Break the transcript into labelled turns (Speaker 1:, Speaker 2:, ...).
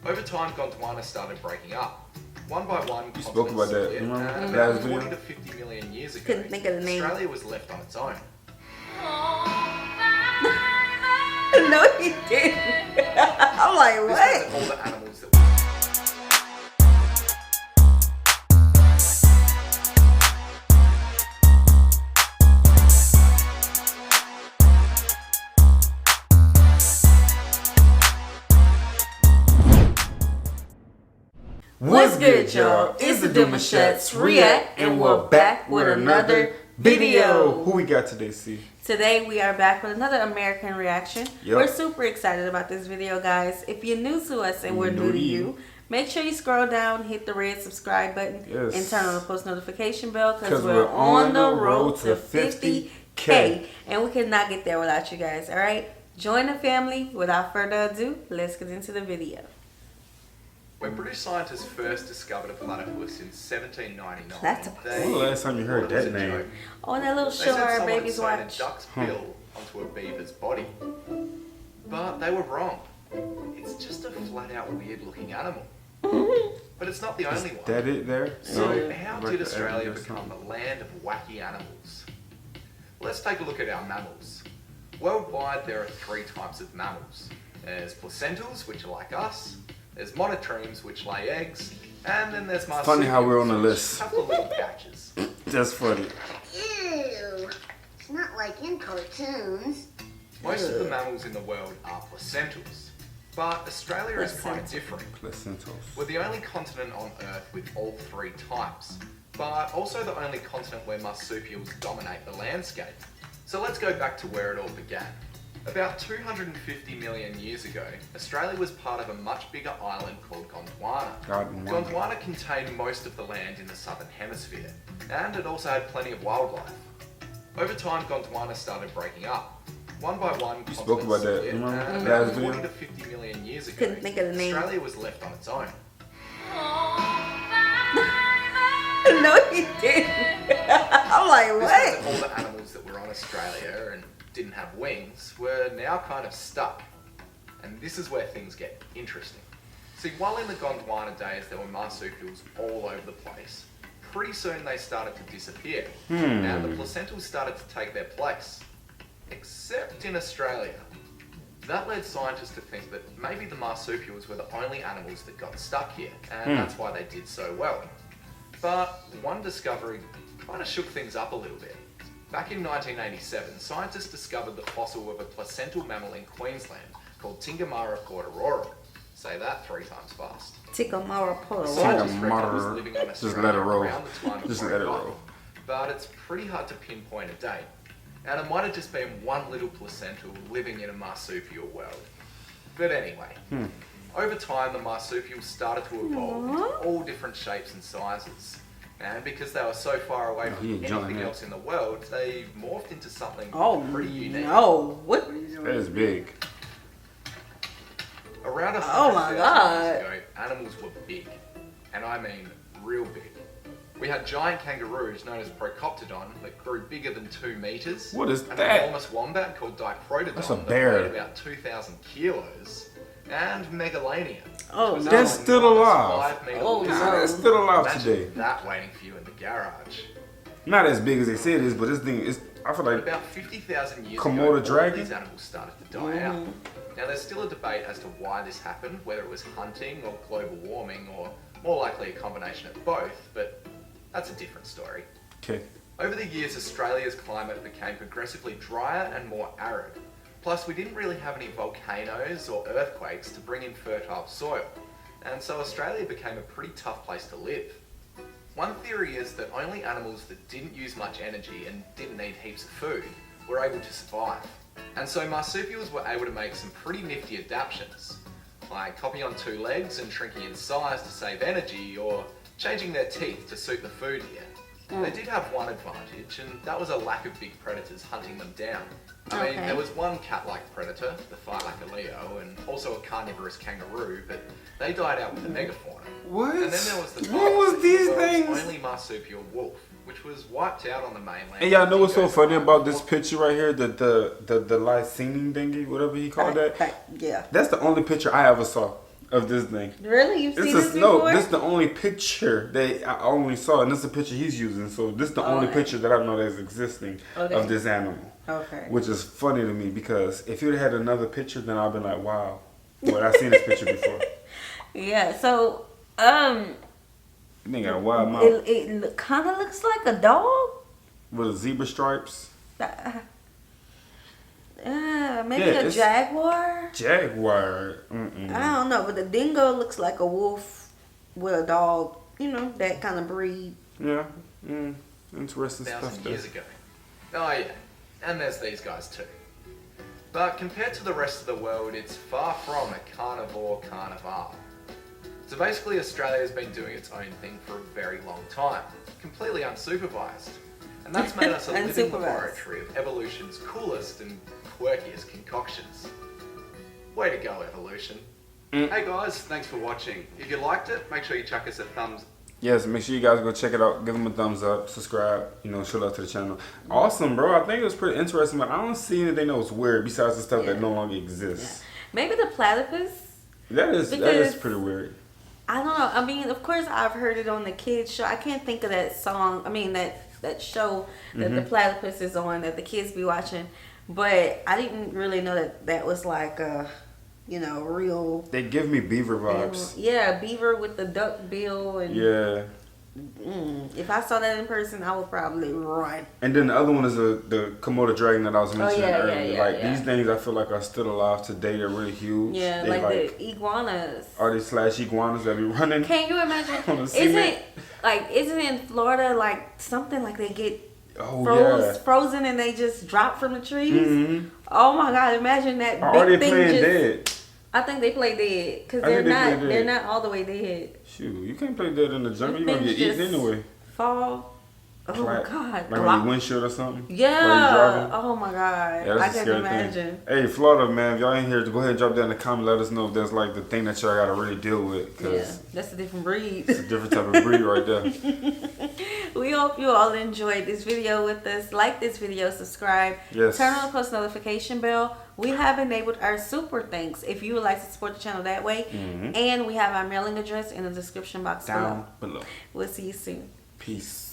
Speaker 1: Over time, Gondwana started breaking up. One by one,
Speaker 2: you spoke about that.
Speaker 1: And
Speaker 2: about
Speaker 1: 40 to 50 million years ago,
Speaker 3: Couldn't think of the name.
Speaker 1: Australia was left on its own.
Speaker 3: No, he didn't. I'm like,
Speaker 1: This
Speaker 3: what?
Speaker 1: meant that all the animals that
Speaker 3: What's good, y'all? It's the Demouchets React, and we're back with another video.
Speaker 2: Who we got today, C?
Speaker 3: Today we are back with another American reaction.
Speaker 2: Yep.
Speaker 3: We're super excited about this video, guys. If you're new to us and we're new to you, make sure you scroll down, hit the red subscribe button, and turn on the post notification bell because we're on the road to 50K. And we cannot get there without you guys, all right? Join the family. Without further ado, let's get into the video.
Speaker 1: When British scientists first discovered a platypus in 1799,
Speaker 3: Platypus.
Speaker 1: they
Speaker 2: When was the last time you heard
Speaker 1: thought it was
Speaker 2: that
Speaker 1: a
Speaker 2: name?
Speaker 1: joke.
Speaker 3: Oh, that little
Speaker 1: They
Speaker 3: show
Speaker 1: said
Speaker 3: our
Speaker 1: someone
Speaker 3: babies
Speaker 1: sewn
Speaker 3: watch.
Speaker 1: a duck's bill onto a beaver's body. But they were wrong. It's just a flat-out weird-looking animal. But it's not the only one.
Speaker 2: That it there?
Speaker 1: So how did Australia become the land of wacky animals? Let's take a look at our mammals. Worldwide, there are 3 types of mammals. There's placentals, which are like us. There's monotremes, which lay eggs. And then there's marsupials.
Speaker 2: Funny how we're on the list.
Speaker 1: A couple of little batches.
Speaker 2: That's funny.
Speaker 4: Ew, it's not like in cartoons.
Speaker 1: Most of the mammals in the world are placentals. But Australia is quite different.
Speaker 2: Placentals.
Speaker 1: We're the only continent on Earth with all 3 types, but also the only continent where marsupials dominate the landscape. So let's go back to where it all began. About 250 million years ago, Australia was part of a much bigger island called Gondwana. Gondwana contained most of the land in the southern hemisphere, and it also had plenty of wildlife. Over time, Gondwana started breaking up. One by one,
Speaker 2: you spoke about that.
Speaker 1: split,
Speaker 2: Remember
Speaker 1: and
Speaker 2: that
Speaker 1: about
Speaker 2: video?
Speaker 1: 40 to 50 million years ago,
Speaker 3: Couldn't think of the name.
Speaker 1: Australia was left on its own.
Speaker 3: No, he didn't. I'm like,
Speaker 1: This meant
Speaker 3: what?
Speaker 1: that all the animals that were on Australia and didn't have wings were now kind of stuck. And this is where things get interesting. See, while in the Gondwana days there were marsupials all over the place, pretty soon they started to disappear. And the placentals started to take their place. Except in Australia. That led scientists to think that maybe the marsupials were the only animals that got stuck here, and that's why they did so well. But one discovery kind of shook things up a little bit. Back in 1987, scientists discovered the fossil of a placental mammal in Queensland called Tingamara portororum. Say that 3 times fast.
Speaker 3: Tingamara portororum.
Speaker 1: Scientists reckon it was living on
Speaker 2: Just
Speaker 1: Australia
Speaker 2: let it roll.
Speaker 1: around the time
Speaker 2: Just
Speaker 1: before
Speaker 2: let it
Speaker 1: died.
Speaker 2: roll.
Speaker 1: But it's pretty hard to pinpoint a date. And it might have just been one little placental living in a marsupial world. But anyway, over time the marsupials started to evolve into all different shapes and sizes. And because they were so far away from anything else in the world, they morphed into something pretty unique.
Speaker 3: No, what?
Speaker 2: That is big.
Speaker 1: Around 100,000
Speaker 3: Oh my God.
Speaker 1: years ago, animals were big. And I mean real big. We had giant kangaroos known as Procoptodon that grew bigger than 2 meters.
Speaker 2: What is
Speaker 1: An
Speaker 2: that?
Speaker 1: enormous wombat called Diprotodon
Speaker 2: That's a
Speaker 1: that
Speaker 2: bear.
Speaker 1: weighed about 2,000 kilos. And Megalania.
Speaker 3: Oh,
Speaker 1: which was
Speaker 3: no.
Speaker 2: That's
Speaker 1: an
Speaker 2: still
Speaker 1: enormous
Speaker 2: alive.
Speaker 1: 5 meter
Speaker 3: Oh,
Speaker 1: lizard.
Speaker 3: no.
Speaker 2: It's still alive
Speaker 1: Imagine
Speaker 2: today.
Speaker 1: that waiting for you in the garage.
Speaker 2: Not as big as they say it is, but this thing is, I feel
Speaker 1: But
Speaker 2: like,
Speaker 1: about 50,000 years
Speaker 2: Komodo
Speaker 1: ago, all of
Speaker 2: dragon?
Speaker 1: these animals started to die out. Now there's still a debate as to why this happened, whether it was hunting or global warming, or more likely a combination of both, but that's a different story.
Speaker 2: okay.
Speaker 1: Over the years, Australia's climate became progressively drier and more arid. Plus, we didn't really have any volcanoes or earthquakes to bring in fertile soil, and so Australia became a pretty tough place to live. One theory is that only animals that didn't use much energy and didn't need heaps of food were able to survive. And so marsupials were able to make some pretty nifty adaptations, like hopping on 2 legs and shrinking in size to save energy, or changing their teeth to suit the food here. They did have one advantage, and that was a lack of big predators hunting them down. I mean, there was one cat-like predator, the Leo, and also a carnivorous kangaroo, but they died out with the megafauna.
Speaker 2: What?
Speaker 1: And then there was the
Speaker 2: What was these
Speaker 1: the world's
Speaker 2: things?
Speaker 1: only marsupial wolf, which was wiped out on the mainland.
Speaker 2: And y'all know what's so
Speaker 1: Dingoes
Speaker 2: funny
Speaker 1: died
Speaker 2: about this
Speaker 1: before-
Speaker 2: picture right here? The lysine thingy, whatever he called that?
Speaker 3: Yeah.
Speaker 2: That's the only picture I ever saw of this thing.
Speaker 3: Really? You've seen this before?
Speaker 2: No, this is the only picture that I only saw, and this is the picture he's using. So this is the only picture that I know that's existing of this animal.
Speaker 3: Okay.
Speaker 2: Which is funny to me because if you'd had another picture, then I'd been like, wow. But I've seen this picture before.
Speaker 3: Yeah, so,
Speaker 2: They got a wild mouth.
Speaker 3: It kind of looks like a dog.
Speaker 2: With zebra stripes.
Speaker 3: Maybe a jaguar.
Speaker 2: Jaguar.
Speaker 3: I don't know, but the dingo looks like a wolf with a dog. You know, that kind of breed.
Speaker 2: Yeah. Interesting stuff
Speaker 1: 1,000
Speaker 2: there.
Speaker 1: years ago. Oh yeah, and there's these guys too. But compared to the rest of the world, it's far from a carnivore carnivore. So basically Australia's been doing its own thing for a very long time, completely unsupervised. And that's made us a living laboratory of evolution's coolest and quirkiest concoctions. Way to go, evolution. Hey guys, thanks for watching. If you liked it, make sure you chuck us a thumbs.
Speaker 2: Yes, make sure you guys go check it out. Give them a thumbs up, subscribe, show love to the channel. Awesome, bro. I think it was pretty interesting, but I don't see anything that was weird besides the stuff that no longer exists.
Speaker 3: Yeah. Maybe the platypus.
Speaker 2: That is pretty weird.
Speaker 3: I don't know. I mean, of course, I've heard it on the kids' show. I can't think of that song. I mean, that show that the platypus is on that the kids be watching. But I didn't really know that was like a, real.
Speaker 2: They give me beaver vibes.
Speaker 3: Yeah, beaver with the duck bill and.
Speaker 2: Yeah.
Speaker 3: If I saw that in person, I would probably run.
Speaker 2: And then the other one is the Komodo dragon that I was mentioning earlier. These things I feel like are still alive today. They're really huge.
Speaker 3: Yeah, like the iguanas.
Speaker 2: Are they / iguanas that be running?
Speaker 3: Can you imagine? Isn't in Florida like something like they get frozen and they just drop from the trees? Mm-hmm. Oh my God! Imagine that.
Speaker 2: Are they playing dead?
Speaker 3: I think they play dead because they're not all the way dead.
Speaker 2: Shoot, you can't play dead in the jungle. You're gonna get eaten anyway.
Speaker 3: Fall. Oh my God.
Speaker 2: Like on your windshield or something?
Speaker 3: Yeah. Oh my God.
Speaker 2: Yeah, that's
Speaker 3: I can imagine.
Speaker 2: Hey, Florida, man, if y'all ain't here, go ahead and drop down in the comment. Let us know if there's like the thing that y'all gotta really deal with.
Speaker 3: Yeah, that's a different breed.
Speaker 2: It's a different type of breed right there.
Speaker 3: We hope you all enjoyed this video with us. Like this video, subscribe, turn on the post notification bell. We have enabled our super thanks if you would like to support the channel that way. And we have our mailing address in the description box
Speaker 2: down below.
Speaker 3: We'll see you soon.
Speaker 2: Peace.